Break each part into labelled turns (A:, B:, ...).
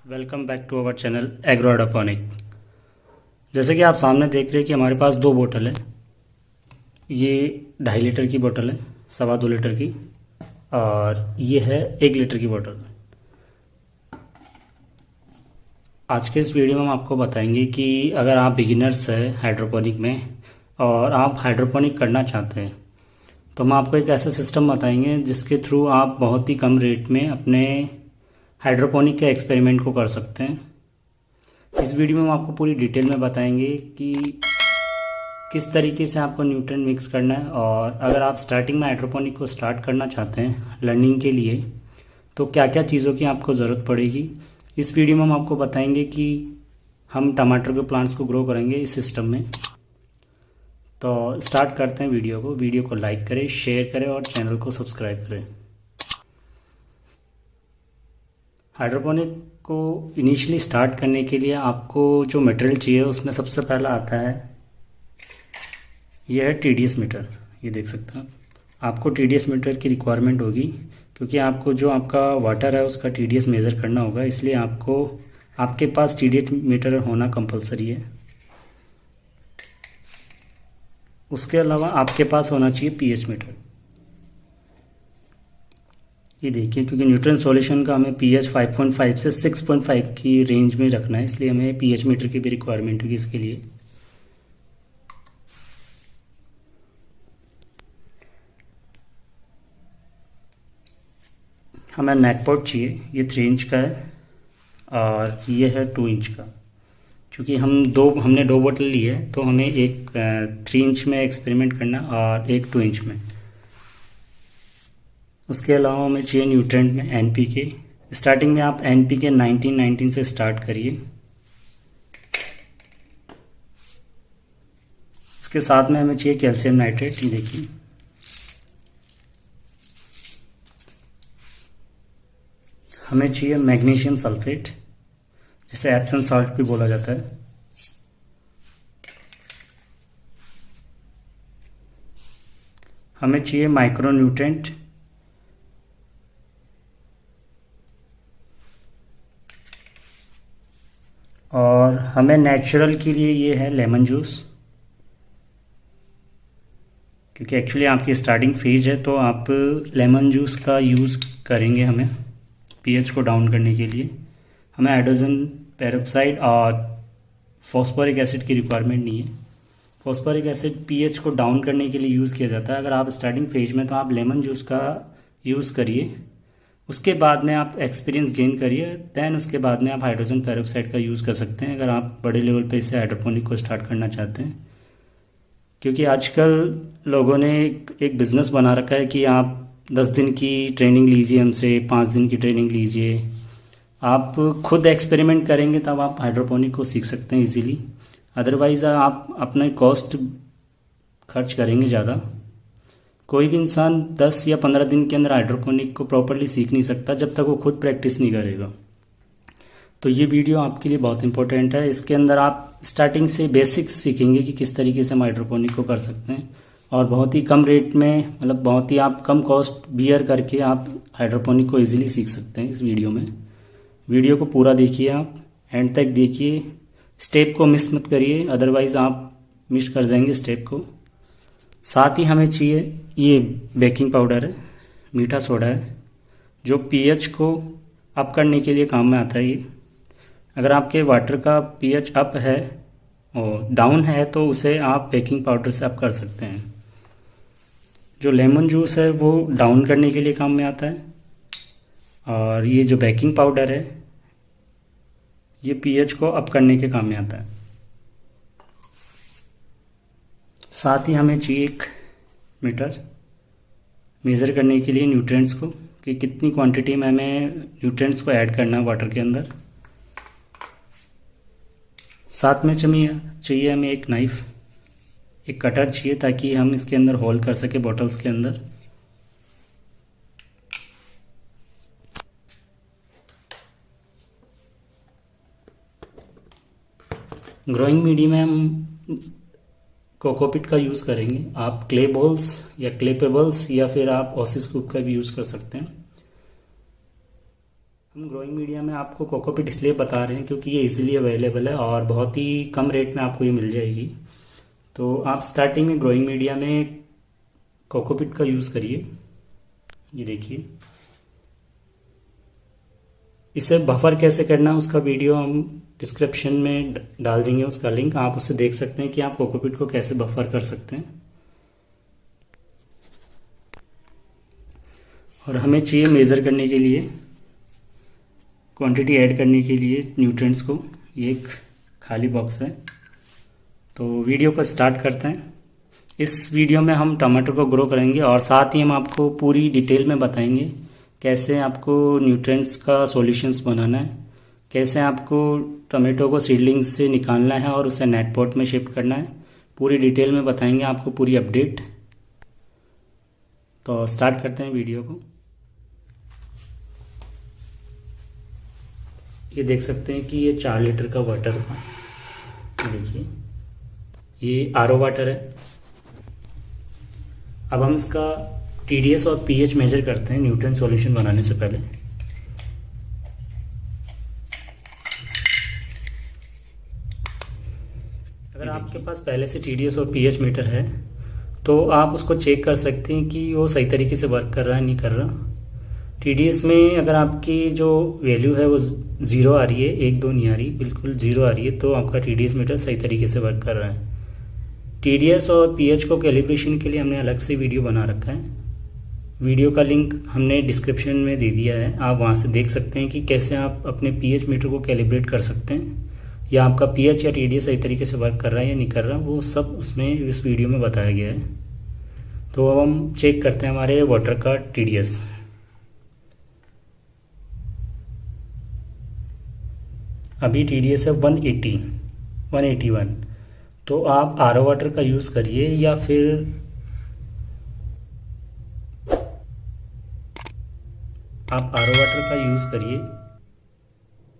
A: Welcome back to our channel agro एडोपोनिक। जैसे कि आप सामने देख रहे हैं कि हमारे पास दो बोतल है। ये 2.5 लीटर की बोतल है, 2.25 लीटर की, और ये है 1 लीटर की बोतल। आज के इस वीडियो में हम आपको बताएंगे कि अगर आप बिगिनर्स हैं हाइड्रोपोनिक में और आप हाइड्रोपोनिक करना चाहते हैं तो हम आपको एक ऐसा सिस्टम बताएंगे जिसके थ्रू आप बहुत ही कम रेट में अपने हाइड्रोपोनिक के एक्सपेरिमेंट को कर सकते हैं। इस वीडियो में हम आपको पूरी डिटेल में बताएंगे कि किस तरीके से आपको न्यूट्रिएंट मिक्स करना है, और अगर आप स्टार्टिंग में हाइड्रोपोनिक को स्टार्ट करना चाहते हैं लर्निंग के लिए तो क्या क्या चीज़ों की आपको ज़रूरत पड़ेगी। इस वीडियो में हम आपको बताएंगे कि हम टमाटर के प्लांट्स को ग्रो करेंगे इस सिस्टम में। तो स्टार्ट करते हैं वीडियो को लाइक करें, शेयर करें और चैनल को सब्सक्राइब करें। हाइड्रोपोनिक को इनिशियली स्टार्ट करने के लिए आपको जो मटेरियल चाहिए उसमें सबसे पहला आता है, यह है TDS मीटर। ये देख सकते हैं आपको TDS मीटर की रिक्वायरमेंट होगी क्योंकि आपको जो आपका वाटर है उसका TDS मेज़र करना होगा, इसलिए आपके पास TDS मीटर होना कंपलसरी है। उसके अलावा आपके पास होना चाहिए pH मीटर। ये देखिए, क्योंकि न्यूट्रिएंट सॉल्यूशन का हमें pH 5.5 से 6.5 की रेंज में रखना है, इसलिए हमें pH मीटर की भी रिक्वायरमेंट होगी इसके लिए। हमें नेकपॉट चाहिए, ये 3 इंच का है और ये है 2 इंच का। चूँकि हमने दो बोतल ली है तो हमें एक 3 इंच में एक्सपेरिमेंट करना और एक 2 इंच में। उसके अलावा हमें चाहिए न्यूट्रिएंट में NPK। स्टार्टिंग में आप NPK 19 से स्टार्ट करिए। उसके साथ में हमें चाहिए कैल्शियम नाइट्रेट। देखिए, हमें चाहिए मैग्नीशियम सल्फेट, जिसे एप्सम सॉल्ट भी बोला जाता है। हमें चाहिए माइक्रो न्यूट्रिएंट, और हमें नेचुरल के लिए ये है लेमन जूस, क्योंकि एक्चुअली आपकी स्टार्टिंग फेज है तो आप लेमन जूस का यूज़ करेंगे हमें pH को डाउन करने के लिए। हमें हाइड्रोजन पेरोक्साइड और फॉस्फोरिक एसिड की रिक्वायरमेंट नहीं है। फॉस्फोरिक एसिड pH को डाउन करने के लिए यूज़ किया जाता है। अगर आप स्टार्टिंग फेज में तो आप लेमन जूस का यूज़ करिए, उसके बाद में आप एक्सपीरियंस गेन करिए, दैन उसके बाद में आप हाइड्रोजन पेरोक्साइड का यूज़ कर सकते हैं अगर आप बड़े लेवल पे इसे हाइड्रोपोनिक को स्टार्ट करना चाहते हैं। क्योंकि आजकल लोगों ने एक बिज़नेस बना रखा है कि आप 10 दिन की ट्रेनिंग लीजिए हमसे, 5 दिन की ट्रेनिंग लीजिए। आप खुद एक्सपेरिमेंट करेंगे तब आप हाइड्रोपोनिक को सीख सकते हैं इजीली, अदरवाइज़ आप अपना कॉस्ट खर्च करेंगे ज़्यादा। कोई भी इंसान 10 या 15 दिन के अंदर हाइड्रोपोनिक को प्रॉपरली सीख नहीं सकता जब तक वो खुद प्रैक्टिस नहीं करेगा। तो ये वीडियो आपके लिए बहुत इंपॉर्टेंट है। इसके अंदर आप स्टार्टिंग से बेसिक्स सीखेंगे कि किस तरीके से हम हाइड्रोपोनिक को कर सकते हैं, और बहुत ही कम रेट में, मतलब बहुत ही आप कम कॉस्ट बियर करके आप हाइड्रोपोनिक को ईजिली सीख सकते हैं इस वीडियो में। वीडियो को पूरा देखिए, आप एंड तक देखिए, स्टेप को मिस मत करिए, अदरवाइज़ आप मिस कर जाएंगे स्टेप को। साथ ही हमें चाहिए ये बेकिंग पाउडर है, मीठा सोडा है, जो pH को अप करने के लिए काम में आता है। ये अगर आपके वाटर का pH अप है और डाउन है तो उसे आप बेकिंग पाउडर से अप कर सकते हैं। जो लेमन जूस है वो डाउन करने के लिए काम में आता है, और ये जो बेकिंग पाउडर है ये pH को अप करने के काम में आता है। साथ ही हमें चाहिए एक मीटर मेज़र करने के लिए न्यूट्रिएंट्स को, कि कितनी क्वांटिटी में हमें न्यूट्रिएंट्स को ऐड करना है वाटर के अंदर। साथ में चाहिए हमें एक नाइफ़, एक कटर चाहिए ताकि हम इसके अंदर होल कर सके बॉटल्स के अंदर। ग्रोइंग मीडियम में हम कोकोपीट का यूज़ करेंगे। आप क्ले बॉल्स या क्ले पेबल्स या फिर आप ओसिस कूप का भी यूज़ कर सकते हैं। हम ग्रोइंग मीडिया में आपको कोकोपीट इसलिए बता रहे हैं क्योंकि ये इजीली अवेलेबल है और बहुत ही कम रेट में आपको ये मिल जाएगी। तो आप स्टार्टिंग में ग्रोइंग मीडिया में कोकोपीट का यूज़ करिए। ये देखिए, इसे बफर कैसे करना है उसका वीडियो हम डिस्क्रिप्शन में डाल देंगे, उसका लिंक आप उससे देख सकते हैं कि आप कोकोपीट को कैसे बफर कर सकते हैं। और हमें चाहिए मेज़र करने के लिए, क्वांटिटी ऐड करने के लिए न्यूट्रिएंट्स को, ये एक खाली बॉक्स है। तो वीडियो को स्टार्ट करते हैं। इस वीडियो में हम टमाटर को ग्रो करेंगे और साथ ही हम आपको पूरी डिटेल में बताएंगे कैसे आपको न्यूट्रिएंट्स का सॉल्यूशंस बनाना है, कैसे आपको टमाटो को सीडलिंग से निकालना है और उसे नेट पॉट में शिफ्ट करना है। पूरी डिटेल में बताएंगे आपको, पूरी अपडेट। तो स्टार्ट करते हैं वीडियो को। ये देख सकते हैं कि ये 4 लीटर का वाटर था। देखिए, ये आरओ वाटर है। अब हम इसका टीडीएस और पीएच मेजर करते हैं न्यूट्रिएंट सॉल्यूशन बनाने से पहले। अगर आपके पास पहले से टीडीएस और पीएच मीटर है तो आप उसको चेक कर सकते हैं कि वो सही तरीके से वर्क कर रहा है नहीं कर रहा। टीडीएस में अगर आपकी जो वैल्यू है वो 0 आ रही है, 1-2 नहीं आ रही, बिल्कुल 0 आ रही है, तो आपका टीडीएस मीटर सही तरीके से वर्क कर रहा है। टीडीएस और पीएच को कैलिब्रेशन के लिए हमने अलग से वीडियो बना रखा है। वीडियो का लिंक हमने डिस्क्रिप्शन में दे दिया है, आप वहाँ से देख सकते हैं कि कैसे आप अपने पीएच मीटर को कैलिब्रेट कर सकते हैं, या आपका पीएच या टीडीएस सही तरीके से वर्क कर रहा है या नहीं कर रहा, वो सब उसमें इस वीडियो में बताया गया है। तो अब हम चेक करते हैं हमारे वाटर का टीडीएस। अभी टीडीएस है 181। तो आप आरओ वाटर का यूज़ करिए या फिर आप आरओ वाटर का यूज़ करिए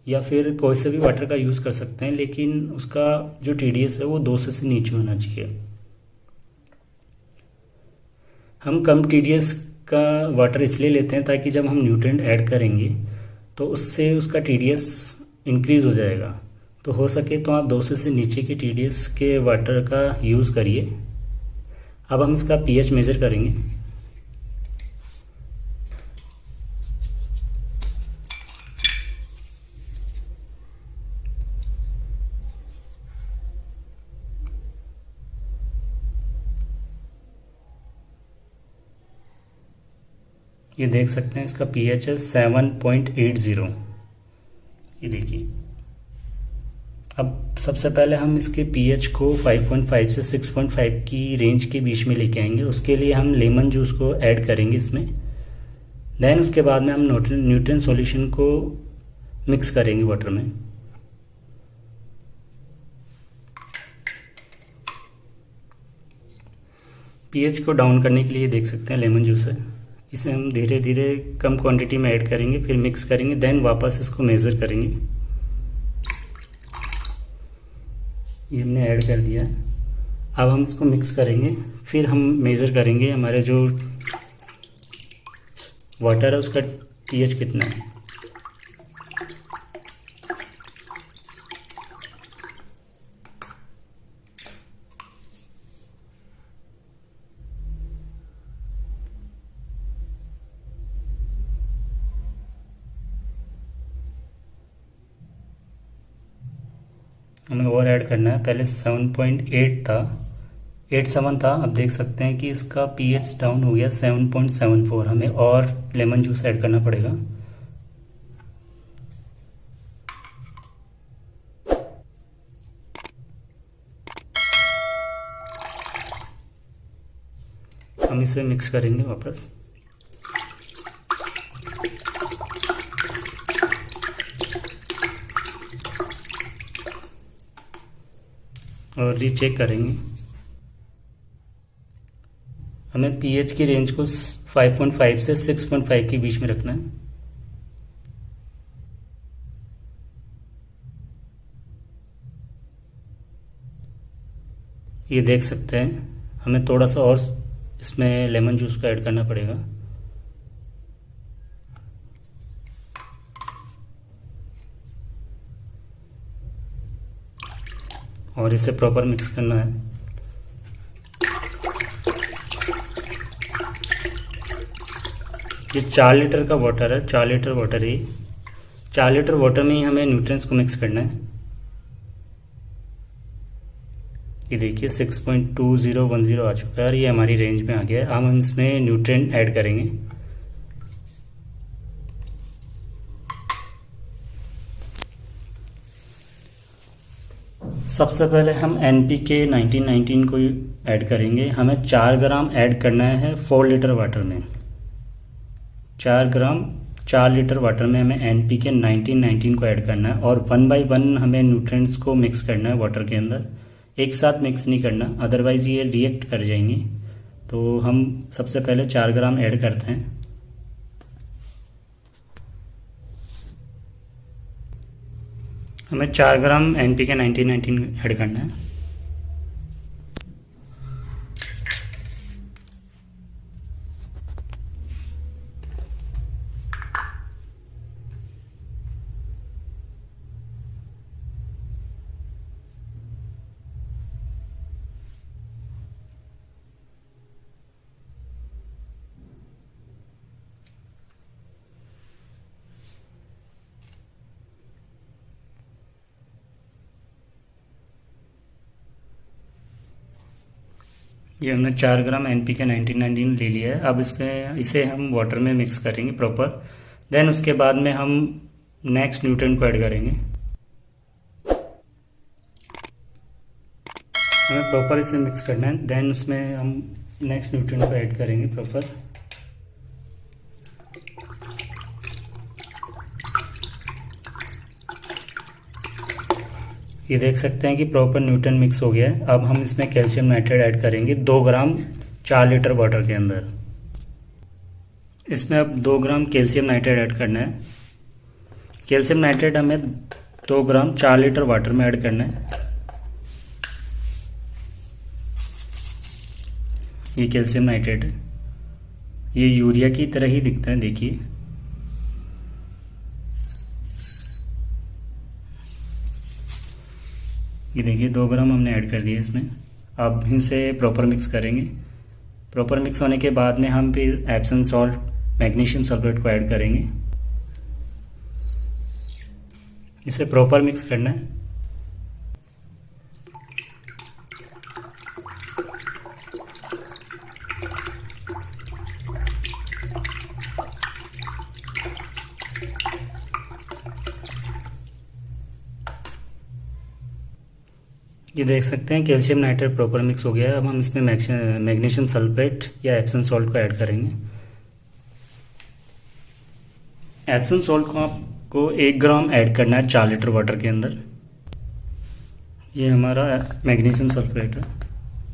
A: या फिर कोई से भी वाटर का यूज़ कर सकते हैं, लेकिन उसका जो टीडीएस है वो 200 से नीचे होना चाहिए। हम कम टीडीएस का वाटर इसलिए लेते हैं ताकि जब हम न्यूट्रिएंट ऐड करेंगे तो उससे उसका टीडीएस इंक्रीज़ हो जाएगा। तो हो सके तो आप 200 से नीचे के टीडीएस के वाटर का यूज़ करिए। अब हम इसका पीएच मेज़र करेंगे। ये देख सकते हैं इसका पीएच है 7.80। ये देखिए, अब सबसे पहले हम इसके पीएच को 5.5 से 6.5 की रेंज के बीच में लेके आएंगे। उसके लिए हम लेमन जूस को ऐड करेंगे इसमें। देन उसके बाद में हम न्यूट्रिएंट सॉल्यूशन को मिक्स करेंगे वाटर में। पीएच को डाउन करने के लिए देख सकते हैं लेमन जूस है, इसे हम धीरे धीरे कम क्वांटिटी में ऐड करेंगे, फिर मिक्स करेंगे, देन वापस इसको मेज़र करेंगे। ये हमने ऐड कर दिया है। अब हम इसको मिक्स करेंगे, फिर हम मेज़र करेंगे हमारे जो वाटर है उसका पीएच कितना है। हमें और ऐड करना है। पहले 7.8 था, 87 था, अब देख सकते हैं कि इसका पीएच डाउन हो गया 7.74। हमें और लेमन जूस ऐड करना पड़ेगा। हम इसे मिक्स करेंगे वापस। और रीचेक करेंगे। हमें पीएच की रेंज को 5.5 से 6.5 के बीच में रखना है। ये देख सकते हैं, हमें थोड़ा सा और इसमें लेमन जूस को ऐड करना पड़ेगा। और इसे प्रॉपर मिक्स करना है। ये 4 लीटर का वाटर है, 4 लीटर वाटर ही, 4 लीटर वाटर में ही हमें न्यूट्रिएंट्स को मिक्स करना है। ये देखिए 6.2010 आ चुका है और ये हमारी रेंज में आ गया है। अब हम इसमें न्यूट्रिएंट ऐड करेंगे। सबसे पहले हम NPK 1919 को ऐड करेंगे। हमें 4 ग्राम ऐड करना है 4 लीटर वाटर में। 4 ग्राम 4 लीटर वाटर में हमें NPK 1919 को ऐड करना है और 1 बाई 1 हमें न्यूट्रिएंट्स को मिक्स करना है वाटर के अंदर। एक साथ मिक्स नहीं करना, अदरवाइज़ ये रिएक्ट कर जाएंगे। तो हम सबसे पहले 4 ग्राम ऐड करते हैं। हमें 4 ग्राम NPK 1919 ऐड करना है। ये हमने 4 ग्राम NPK 1919 ले लिया है। अब इसे हम वाटर में मिक्स करेंगे प्रॉपर। देन उसके बाद में हम नेक्स्ट न्यूट्रिएंट को ऐड करेंगे। हमें प्रॉपर इसे मिक्स करना है। देन उसमें हम नेक्स्ट न्यूट्रिएंट को ऐड करेंगे प्रॉपर। ये देख सकते हैं कि प्रॉपर न्यूट्रिएंट मिक्स हो गया है। अब हम इसमें कैल्शियम नाइट्रेट ऐड करेंगे 2 ग्राम 4 लीटर वाटर के अंदर। इसमें अब 2 ग्राम कैल्शियम नाइट्रेट ऐड करना है। कैल्शियम नाइट्रेट हमें 2 ग्राम 4 लीटर वाटर में ऐड करना है। ये कैल्शियम नाइट्रेट है, ये यूरिया की तरह ही दिखता है, देखिए। ये देखिए 2 ग्राम हमने ऐड कर दिया इसमें। अब इसे प्रॉपर मिक्स करेंगे। प्रॉपर मिक्स होने के बाद में हम फिर एप्सम सॉल्ट मैग्नीशियम सल्फेट को ऐड करेंगे। इसे प्रॉपर मिक्स करना है। ये देख सकते हैं कैल्शियम नाइट्रेट प्रॉपर मिक्स हो गया है। अब हम इसमें मैग्नीशियम सल्फेट या एप्सम सॉल्ट को ऐड करेंगे। एप्सम सॉल्ट को आपको 1 ग्राम ऐड करना है 4 लीटर वाटर के अंदर। ये हमारा मैग्नीशियम सल्फेट है,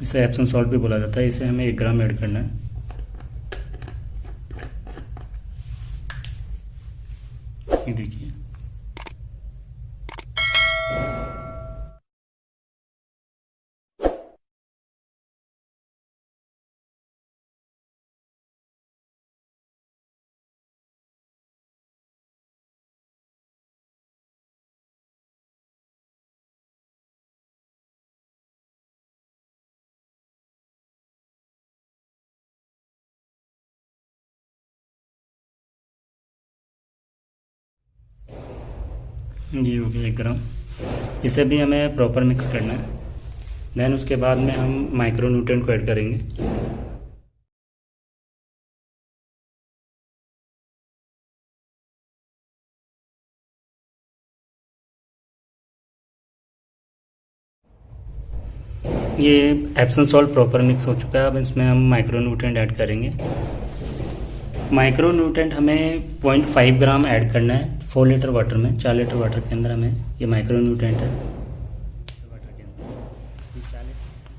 A: इसे एप्सम सॉल्ट भी बोला जाता है। इसे हमें 1 ग्राम ऐड करना है। ये देखिए ये हो गया 1 ग्राम। इसे भी हमें प्रॉपर मिक्स करना है। देन उसके बाद में हम माइक्रो न्यूट्रिएंट को ऐड करेंगे। ये एप्सम सॉल्ट प्रॉपर मिक्स हो चुका है। अब इसमें हम माइक्रो न्यूट्रिएंट ऐड करेंगे। माइक्रो न्यूट्रिएंट हमें 0.5 ग्राम ऐड करना है 4 लीटर वाटर में। 4 लीटर वाटर के अंदर हमें ये माइक्रो न्यूट्रिएंट है।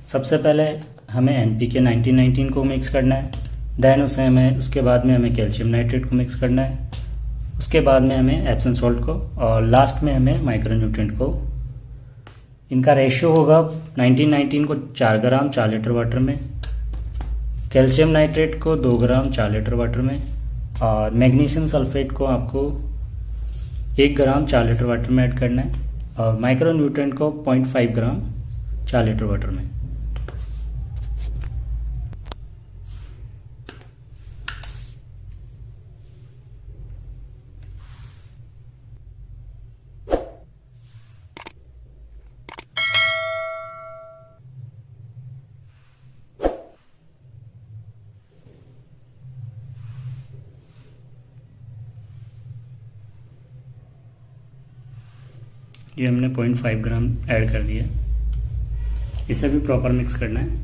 A: सबसे पहले हमें NPK 1919 को मिक्स करना है। देन उसके बाद में हमें कैल्शियम नाइट्रेट को मिक्स करना है। उसके बाद में हमें एप्सम सॉल्ट को, और लास्ट में हमें माइक्रो न्यूट्रिएंट को। इनका रेशियो होगा 1919 को 4 ग्राम 4 लीटर वाटर में, कैल्शियम नाइट्रेट को 2 ग्राम 4 लीटर वाटर में, और मैग्नीशियम सल्फेट को आपको 1 ग्राम 4 लीटर वाटर में ऐड करना है, और माइक्रो न्यूट्रिएंट को 0.5 ग्राम 4 लीटर वाटर में। ये हमने 0.5 ग्राम ऐड कर दिया। इसे भी प्रॉपर मिक्स करना है।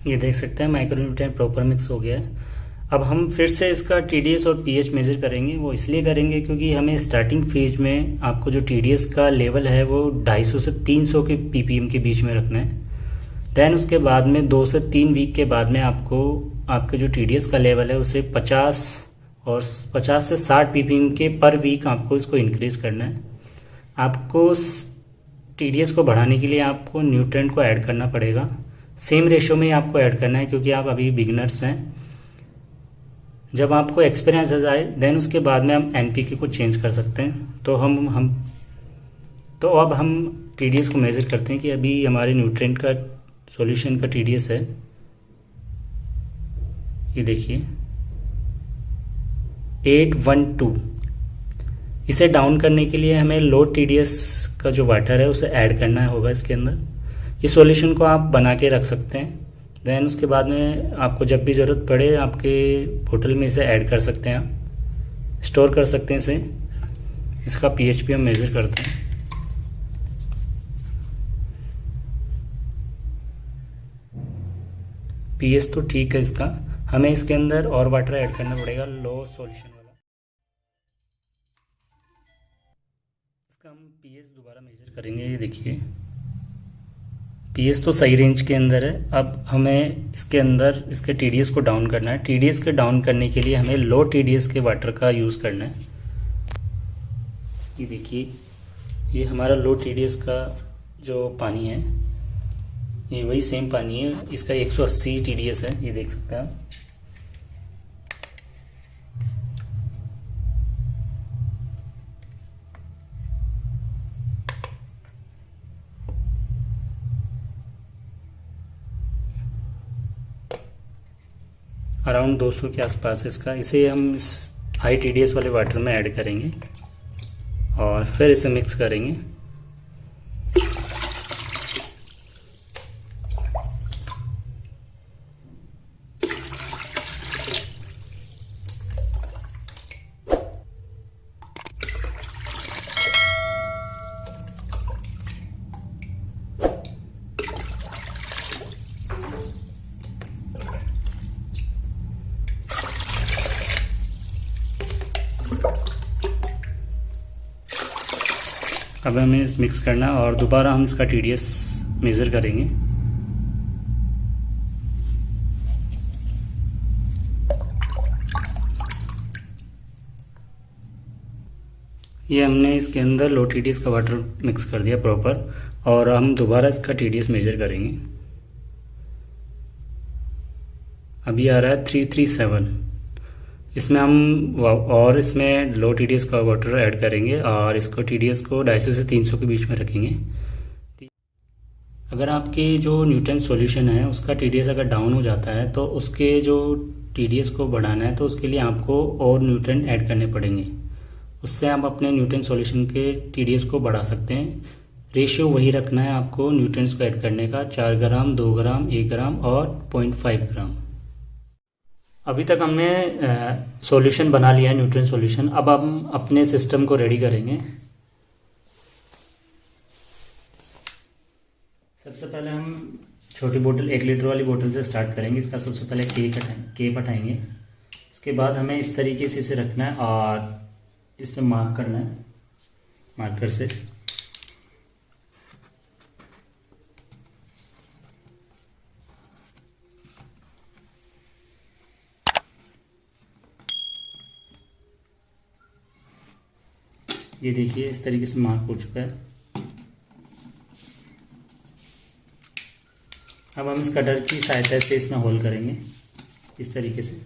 A: ये देख सकते हैं माइक्रोन्यूट्रिएंट प्रॉपर मिक्स हो गया है। अब हम फिर से इसका टीडीएस और पीएच मेज़र करेंगे। वो इसलिए करेंगे क्योंकि हमें स्टार्टिंग फेज में आपको जो टीडीएस का लेवल है वो 250 से 300 के पीपीएम के बीच में रखना है। देन उसके बाद में 2 से 3 वीक के बाद में आपको आपके जो टीडीएस का लेवल है उसे 50 और 50 से 60 पीपीएम के पर वीक आपको इसको इंक्रीज करना है। आपको टीडीएस को बढ़ाने के लिए आपको न्यूट्रिएंट को ऐड करना पड़ेगा। सेम रेशो में आपको ऐड करना है क्योंकि आप अभी बिगिनर्स हैं। जब आपको एक्सपीरियंस आ जाए देन उसके बाद में हम एनपीके को चेंज कर सकते हैं। तो अब हम टीडीएस को मेज़र करते हैं कि अभी हमारे न्यूट्रिएंट का सॉल्यूशन का टीडीएस है, ये देखिए 812। इसे डाउन करने के लिए हमें लो टीडीएस का जो वाटर है उसे ऐड करना होगा इसके अंदर। इस सॉल्यूशन को आप बना के रख सकते हैं। देन उसके बाद में आपको जब भी ज़रूरत पड़े आपके बोतल में इसे ऐड कर सकते हैं, आप स्टोर कर सकते हैं इसे। इसका पीएच भी हम मेज़र करते हैं। पीएच तो ठीक है इसका, हमें इसके अंदर और वाटर ऐड करना पड़ेगा, लो सॉल्यूशन वाला। इसका हम पीएच दोबारा मेज़र करेंगे। ये देखिए पीएच तो सही रेंज के अंदर है। अब हमें इसके अंदर इसके टीडीएस को डाउन करना है। टीडीएस के डाउन करने के लिए हमें लो टीडीएस के वाटर का यूज़ करना है। ये देखिए ये हमारा लो टीडीएस का जो पानी है ये वही सेम पानी है। इसका 180 टीडीएस है, ये देख सकते हैं आप। अराउंड 200 के आसपास इसका। इसे हम इस हाई टीडीएस वाले वाटर में ऐड करेंगे और फिर इसे मिक्स करेंगे। अब हमें मिक्स करना है और दोबारा हम इसका टीडीएस मेज़र करेंगे। ये हमने इसके अंदर लो टीडीएस का वाटर मिक्स कर दिया प्रॉपर, और हम दोबारा इसका टीडीएस मेज़र करेंगे। अभी आ रहा है 337। इसमें हम और इसमें लो टीडीएस का वाटर ऐड करेंगे और इसको टीडीएस को 250 से 300 के बीच में रखेंगे। अगर आपके जो न्यूट्रिएंट सॉल्यूशन है उसका टीडीएस अगर डाउन हो जाता है तो उसके जो टीडीएस को बढ़ाना है तो उसके लिए आपको और न्यूट्रिएंट ऐड करने पड़ेंगे। उससे आप अपने न्यूट्रिएंट सॉल्यूशन के टीडीएस को बढ़ा सकते हैं। रेशियो वही रखना है आपको न्यूट्रिएंट्स को ऐड करने का, 4 ग्राम, 2 ग्राम, 1 ग्राम और 0.5 ग्राम। अभी तक हमने सॉल्यूशन बना लिया है, न्यूट्रिएंट सॉल्यूशन। अब हम अपने सिस्टम को रेडी करेंगे। सबसे पहले हम छोटी बोतल 1 लीटर वाली बोतल से स्टार्ट करेंगे। इसका सबसे पहले केप हटाएंगे। उसके बाद हमें इस तरीके से इसे रखना है और इसमें मार्क करना है मार्कर से। ये देखिए इस तरीके से मार्क हो चुका है। अब हम इस कटर की सहायता से इसमें होल करेंगे इस तरीके से।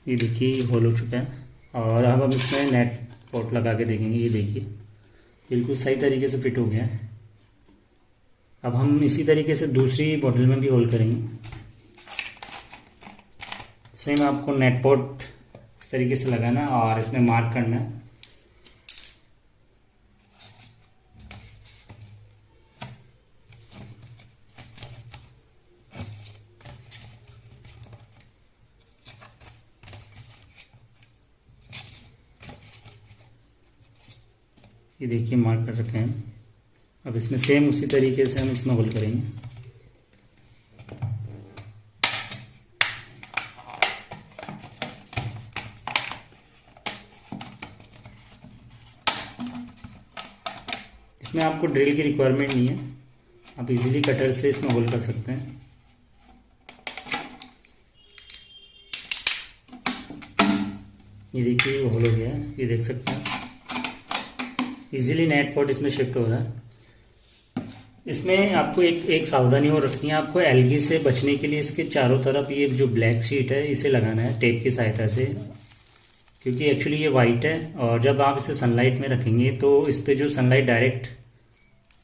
A: ये देखिए होल हो चुका है। और अब हम इसमें नेट पोर्ट लगा के देखेंगे। ये देखिए बिल्कुल सही तरीके से फिट हो गया है। अब हम इसी तरीके से दूसरी बॉटल में भी होल करेंगे। सेम आपको नेट पोर्ट इस तरीके से लगाना है और इसमें मार्क करना है। ये देखिए मार्क कर रखे हैं। अब इसमें सेम उसी तरीके से हम इसमें होल करेंगे। इसमें आपको ड्रिल की रिक्वायरमेंट नहीं है, आप इजीली कटर से इसमें होल कर सकते हैं। ये देखिए होल हो गया है, ये देख सकते हैं। इजीली नेट पोर्ट इसमें शिफ्ट हो रहा है। इसमें आपको एक सावधानी और रखनी है। आपको एलगी से बचने के लिए इसके चारों तरफ ये जो ब्लैक शीट है इसे लगाना है टेप की सहायता से, क्योंकि एक्चुअली ये वाइट है और जब आप इसे सनलाइट में रखेंगे तो इस पर जो सनलाइट डायरेक्ट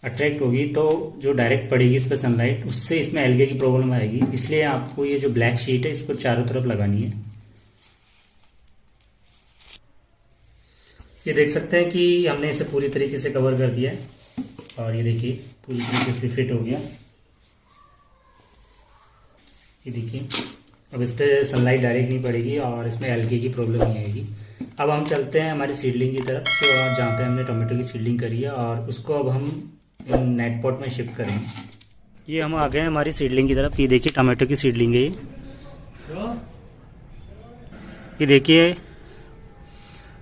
A: अट्रैक्ट होगी, तो जो डायरेक्ट पड़ेगी इस पर सनलाइट, उससे इसमें एलगी की प्रॉब्लम आएगी। इसलिए आपको ये जो ब्लैक शीट है इसको चारों तरफ लगानी है। ये देख सकते हैं कि हमने इसे पूरी तरीके से कवर कर दिया है और ये देखिए पूरी तरीके से फिट हो गया। ये देखिए अब इस पर सनलाइट डायरेक्ट नहीं पड़ेगी और इसमें एलगी की प्रॉब्लम नहीं आएगी। अब हम चलते हैं हमारी सीडलिंग की तरफ, जो जहाँ पे हमने टोमेटो की सीडलिंग करी है, और उसको अब हम नेट पॉट में शिफ्ट करेंगे। ये हम आ गए हैं हमारी सीडलिंग की तरफ। ये देखिए टोमेटो की सीडलिंग है ये देखिए।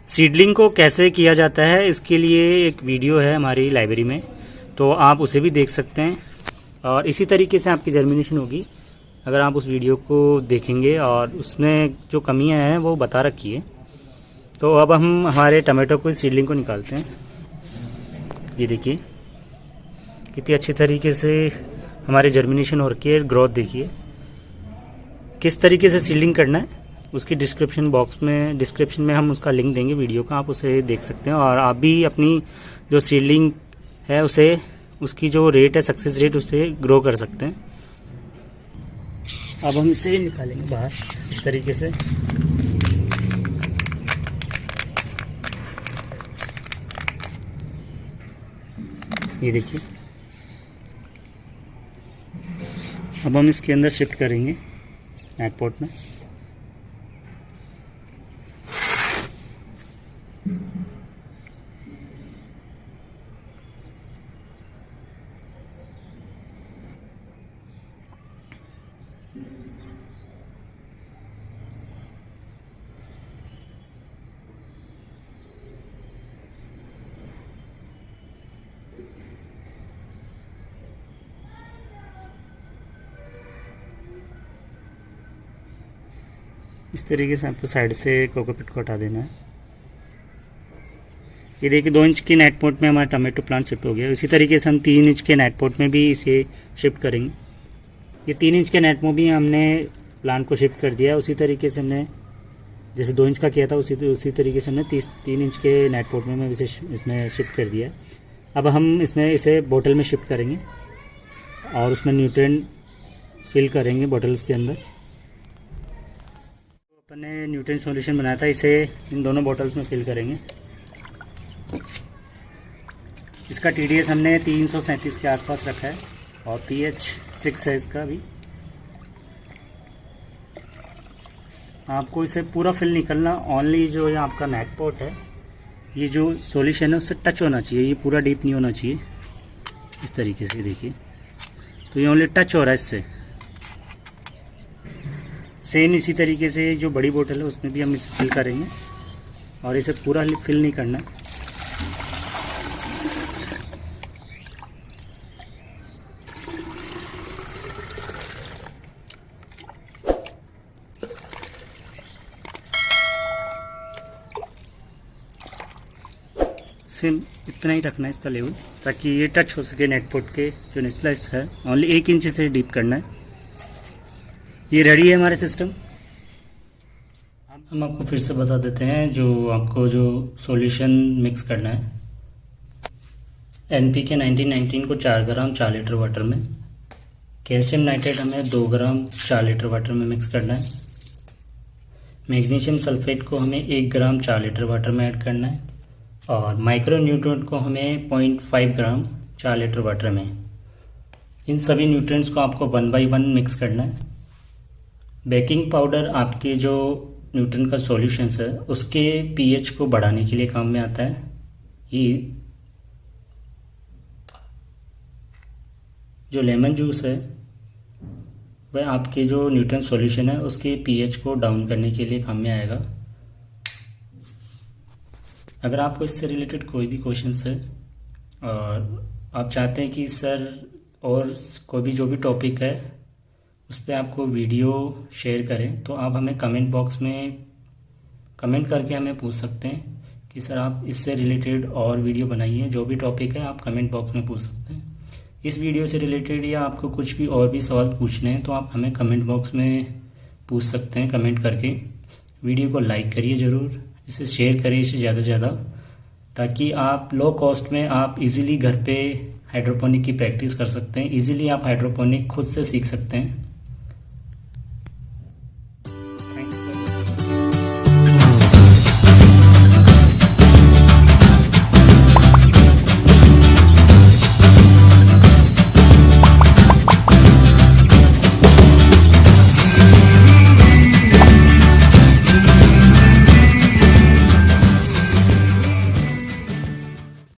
A: सीडलिंग को कैसे किया जाता है इसके लिए एक वीडियो है हमारी लाइब्रेरी में, तो आप उसे भी देख सकते हैं और इसी तरीके से आपकी जर्मिनेशन होगी अगर आप उस वीडियो को देखेंगे, और उसमें जो कमियां हैं वो बता रखी है। तो अब हम हमारे टमाटो को सीडलिंग को निकालते हैं। ये देखिए कितनी अच्छी तरीके से हमारी जर्मिनेशन हो रखी है। ग्रोथ देखिए। किस तरीके से सीडलिंग करना है उसकी डिस्क्रिप्शन में हम उसका लिंक देंगे वीडियो का, आप उसे देख सकते हैं। और आप भी अपनी जो सीडलिंग है उसे, उसकी जो रेट है सक्सेस रेट, उसे ग्रो कर सकते हैं। अब हम इसे निकालेंगे बाहर इस तरीके से। ये देखिए अब हम इसके अंदर शिफ्ट करेंगे नेट पॉट में। इस तरीके से आपको साइड से कोकोपीट को हटा देना है। ये देखिए 2 इंच की नेट पोट में हमारा टमाटो प्लांट शिफ्ट हो गया। इसी तरीके से हम 3 इंच के नेट पोट में भी इसे शिफ्ट करेंगे। ये 3 इंच के नेट में भी हमने प्लांट को शिफ्ट कर दिया। उसी तरीके से हमने जैसे 2 इंच का किया था उसी तरीके से हमने 3 इंच के नेट पोट में इसे इसमें शिफ्ट कर दिया। अब हम इसमें इसे बोतल में शिफ्ट करेंगे और उसमें न्यूट्रिएंट फिल करेंगे बोतल्स के अंदर। अपन ने न्यूट्रिएंट सॉल्यूशन बनाया था, इसे इन दोनों बोतल्स में फिल करेंगे। इसका TDS हमने 337 के आसपास रखा है और pH 6 है इसका भी। आपको इसे पूरा फिल नहीं करना, ओनली जो ये आपका नेट पॉट है, ये जो सॉल्यूशन है उससे टच होना चाहिए, ये पूरा डीप नहीं होना चाहिए। इस तरीके से देखिए, तो ये ओनली टच हो रहा है इससे। सेम इसी तरीके से जो बड़ी बोतल है उसमें भी हम इसे फिल करेंगे और इसे पूरा फिल नहीं करना है। सेम इतना ही रखना है इसका लेवल, ताकि ये टच हो सके नेटपोर्ट के जो निचला हिस्सा है। ओनली 1 इंच से डीप करना है। ये रेडी है हमारे सिस्टम। हम आपको फिर से बता देते हैं जो आपको जो सॉल्यूशन मिक्स करना है। NPK 1919 को 4 ग्राम 4 लीटर वाटर में, कैल्शियम नाइट्रेट हमें 2 ग्राम 4 लीटर वाटर में मिक्स करना है। मैग्नीशियम सल्फेट को हमें 1 ग्राम 4 लीटर वाटर में ऐड करना है। और माइक्रो न्यूट्रिएंट को हमें 0.5 ग्राम 4 लीटर वाटर में। इन सभी न्यूट्रिएंट्स को आपको 1 बाई 1 मिक्स करना है। बेकिंग पाउडर आपके जो न्यूट्रिएंट का सॉल्यूशंस है उसके pH को बढ़ाने के लिए काम में आता है। ये जो लेमन जूस है वह आपके जो न्यूट्रिएंट सॉल्यूशन है उसके pH को डाउन करने के लिए काम में आएगा। अगर आपको इससे रिलेटेड कोई भी क्वेश्चंस है और आप चाहते हैं कि सर और कोई भी जो भी टॉपिक है उस पर आपको वीडियो शेयर करें, तो आप हमें कमेंट बॉक्स में कमेंट करके हमें पूछ सकते हैं कि सर आप इससे रिलेटेड और वीडियो बनाइए। जो भी टॉपिक है आप कमेंट बॉक्स में पूछ सकते हैं। इस वीडियो से रिलेटेड या आपको कुछ भी और भी सवाल पूछने हैं तो आप हमें कमेंट बॉक्स में पूछ सकते हैं कमेंट करके। वीडियो को लाइक करिए ज़रूर, इसे शेयर करिए इसे ज़्यादा से ज़्यादा, ताकि आप लो कॉस्ट में आप इजीली घर पे हाइड्रोपोनिक की प्रैक्टिस कर सकते हैं। इजीली आप हाइड्रोपोनिक खुद से सीख सकते हैं।